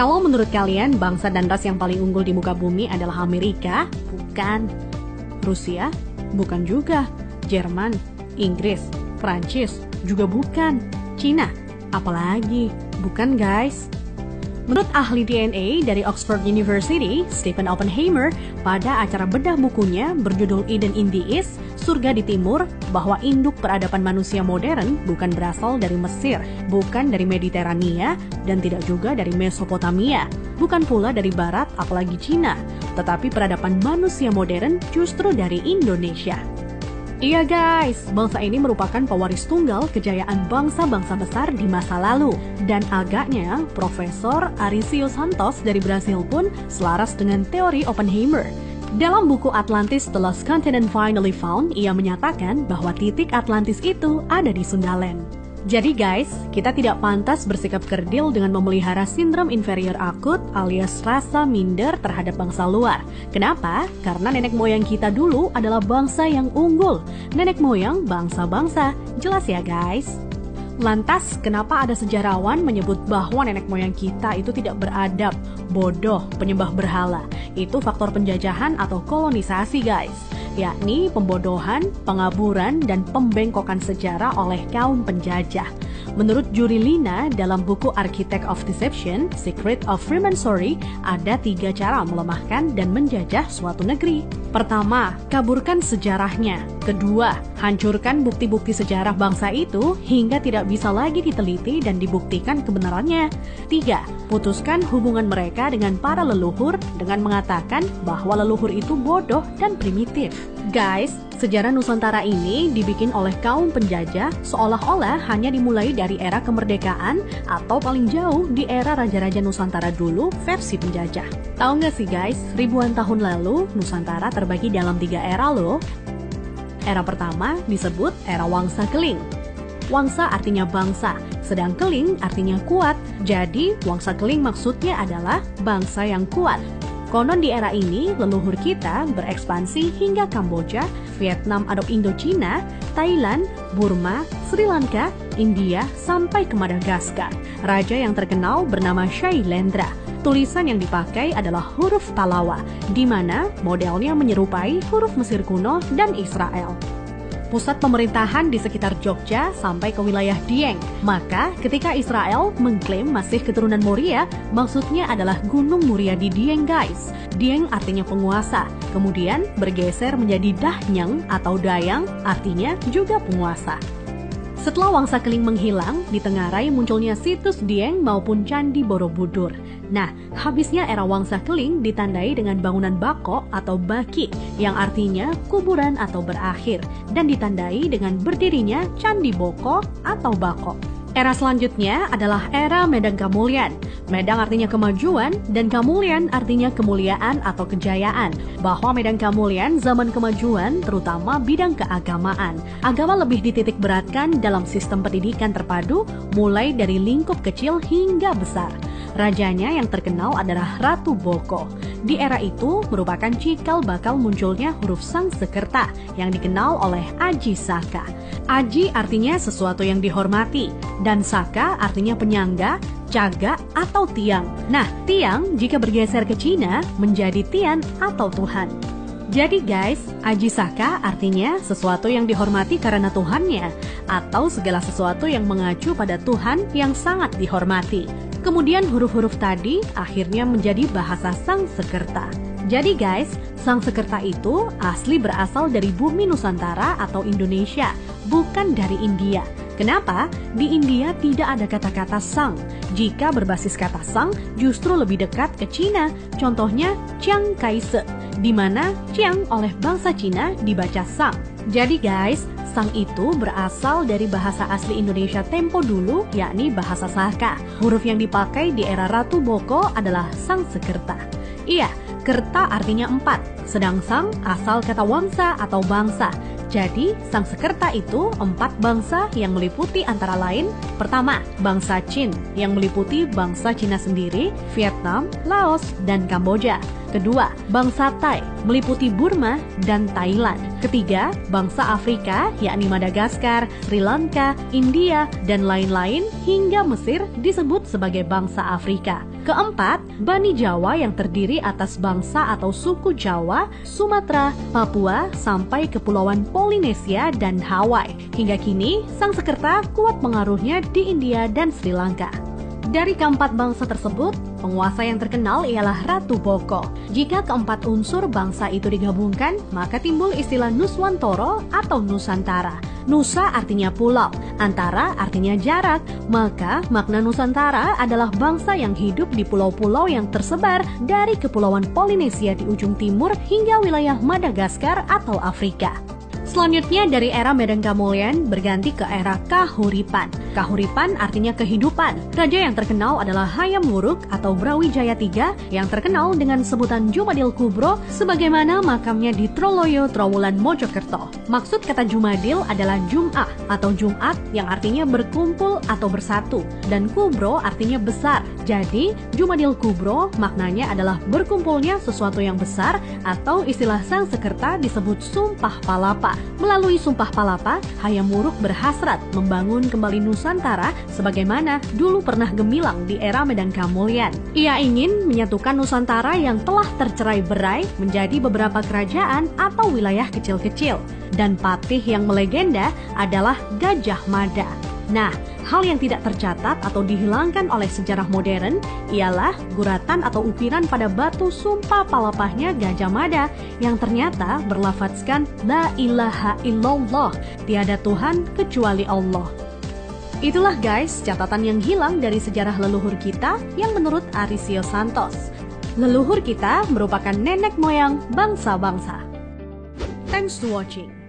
Kalau menurut kalian bangsa dan ras yang paling unggul di muka bumi adalah Amerika? Bukan. Rusia? Bukan juga. Jerman? Inggris? Prancis? Juga bukan. Cina? Apalagi? Bukan guys. Menurut ahli DNA dari Oxford University, Stephen Oppenheimer, pada acara bedah bukunya berjudul Eden in the East, Surga di Timur, bahwa induk peradaban manusia modern bukan berasal dari Mesir, bukan dari Mediterania, dan tidak juga dari Mesopotamia, bukan pula dari Barat apalagi Cina, tetapi peradaban manusia modern justru dari Indonesia. Iya guys, bangsa ini merupakan pewaris tunggal kejayaan bangsa-bangsa besar di masa lalu. Dan agaknya, Profesor Aricio Santos dari Brasil pun selaras dengan teori Oppenheimer. Dalam buku Atlantis The Lost Continent Finally Found, ia menyatakan bahwa titik Atlantis itu ada di Sundaland. Jadi guys, kita tidak pantas bersikap kerdil dengan memelihara sindrom inferior akut alias rasa minder terhadap bangsa luar. Kenapa? Karena nenek moyang kita dulu adalah bangsa yang unggul. Nenek moyang bangsa-bangsa. Jelas ya guys? Lantas, kenapa ada sejarawan menyebut bahwa nenek moyang kita itu tidak beradab, bodoh, penyembah berhala? Itu faktor penjajahan atau kolonisasi guys, yakni pembodohan, pengaburan, dan pembengkokan sejarah oleh kaum penjajah. Menurut Juri Lina dalam buku Architect of Deception, Secret of Freemasonry, ada 3 cara melemahkan dan menjajah suatu negeri. Pertama, kaburkan sejarahnya. Kedua, hancurkan bukti-bukti sejarah bangsa itu hingga tidak bisa lagi diteliti dan dibuktikan kebenarannya. 3, putuskan hubungan mereka dengan para leluhur dengan mengatakan bahwa leluhur itu bodoh dan primitif. Guys, sejarah Nusantara ini dibikin oleh kaum penjajah seolah-olah hanya dimulai dari era kemerdekaan atau paling jauh di era Raja-Raja Nusantara dulu versi penjajah. Tahu nggak sih guys, ribuan tahun lalu Nusantara terbagi dalam 3 era loh. Era pertama disebut era Wangsa Keling. Wangsa artinya bangsa, sedang Keling artinya kuat. Jadi Wangsa Keling maksudnya adalah bangsa yang kuat. Konon di era ini, leluhur kita berekspansi hingga Kamboja, Vietnam atau Indochina, Thailand, Burma, Sri Lanka, India, sampai ke Madagaskar. Raja yang terkenal bernama Shailendra. Tulisan yang dipakai adalah huruf Talawa, di mana modelnya menyerupai huruf Mesir kuno dan Israel. Pusat pemerintahan di sekitar Jogja sampai ke wilayah Dieng. Maka ketika Israel mengklaim masih keturunan Moria, maksudnya adalah Gunung Muria di Dieng guys. Dieng artinya penguasa, kemudian bergeser menjadi Dahnyang atau Dayang, artinya juga penguasa. Setelah Wangsa Keling menghilang, di Tenggarai munculnya situs Dieng maupun Candi Borobudur. Nah, habisnya era Wangsa Keling ditandai dengan bangunan Bako atau Baki, yang artinya kuburan atau berakhir, dan ditandai dengan berdirinya Candi Boko atau Bako. Era selanjutnya adalah era Medang Kamulyan. Medang artinya kemajuan dan Kamulyan artinya kemuliaan atau kejayaan. Bahwa Medang Kamulyan zaman kemajuan terutama bidang keagamaan. Agama lebih dititik beratkan dalam sistem pendidikan terpadu mulai dari lingkup kecil hingga besar. Rajanya yang terkenal adalah Ratu Boko. Di era itu merupakan cikal bakal munculnya huruf Sangsekerta yang dikenal oleh Aji Saka. Aji artinya sesuatu yang dihormati dan Saka artinya penyangga, jaga atau tiang. Nah, tiang jika bergeser ke Cina menjadi Tian atau Tuhan. Jadi guys, Aji Saka artinya sesuatu yang dihormati karena Tuhannya atau segala sesuatu yang mengacu pada Tuhan yang sangat dihormati. Kemudian huruf-huruf tadi akhirnya menjadi bahasa Sangsekerta. Jadi guys, Sangsekerta itu asli berasal dari bumi Nusantara atau Indonesia, bukan dari India. Kenapa? Di India tidak ada kata-kata sang. Jika berbasis kata sang, justru lebih dekat ke Cina. Contohnya Chiang Kai-shek, di mana Chiang oleh bangsa Cina dibaca sang. Jadi guys, sang itu berasal dari bahasa asli Indonesia tempo dulu, yakni bahasa Saka. Huruf yang dipakai di era Ratu Boko adalah Sangsekerta. Iya, kerta artinya 4, sedang sang asal kata wangsa atau bangsa. Jadi, Sangsekerta itu 4 bangsa yang meliputi antara lain, pertama, bangsa Qin yang meliputi bangsa Cina sendiri, Vietnam, Laos, dan Kamboja. Kedua, bangsa Thai meliputi Burma dan Thailand. Ketiga, bangsa Afrika, yakni Madagaskar, Sri Lanka, India, dan lain-lain hingga Mesir disebut sebagai bangsa Afrika. Keempat, Bani Jawa yang terdiri atas bangsa atau suku Jawa, Sumatera, Papua, sampai Kepulauan Polinesia dan Hawaii. Hingga kini, Sangsekerta kuat pengaruhnya di India dan Sri Lanka. Dari keempat bangsa tersebut, penguasa yang terkenal ialah Ratu Boko. Jika keempat unsur bangsa itu digabungkan, maka timbul istilah Nuswantara atau Nusantara. Nusa artinya pulau, antara artinya jarak, maka makna Nusantara adalah bangsa yang hidup di pulau-pulau yang tersebar dari Kepulauan Polinesia di ujung timur hingga wilayah Madagaskar atau Afrika. Selanjutnya dari era Medan Kamulyan berganti ke era Kahuripan. Kahuripan artinya kehidupan. Raja yang terkenal adalah Hayam Wuruk atau Brawijaya III yang terkenal dengan sebutan Jumadil Kubro sebagaimana makamnya di Troloyo, Trowulan, Mojokerto. Maksud kata Jumadil adalah Jum'ah atau Jumat yang artinya berkumpul atau bersatu dan Kubro artinya besar. Jadi Jumadil Kubro maknanya adalah berkumpulnya sesuatu yang besar atau istilah Sangsekerta disebut Sumpah Palapa. Melalui Sumpah Palapa, Hayam Wuruk berhasrat membangun kembali Nusantara sebagaimana dulu pernah gemilang di era Medan Kamulyan. Ia ingin menyatukan Nusantara yang telah tercerai-berai menjadi beberapa kerajaan atau wilayah kecil-kecil. Dan patih yang melegenda adalah Gajah Mada. Nah, hal yang tidak tercatat atau dihilangkan oleh sejarah modern ialah guratan atau ukiran pada batu sumpah palapahnya Gajah Mada yang ternyata berlafadzkan La ilaha illallah, tiada Tuhan kecuali Allah. Itulah guys, catatan yang hilang dari sejarah leluhur kita yang menurut Arisio Santos. Leluhur kita merupakan nenek moyang bangsa-bangsa. Thanks to watching.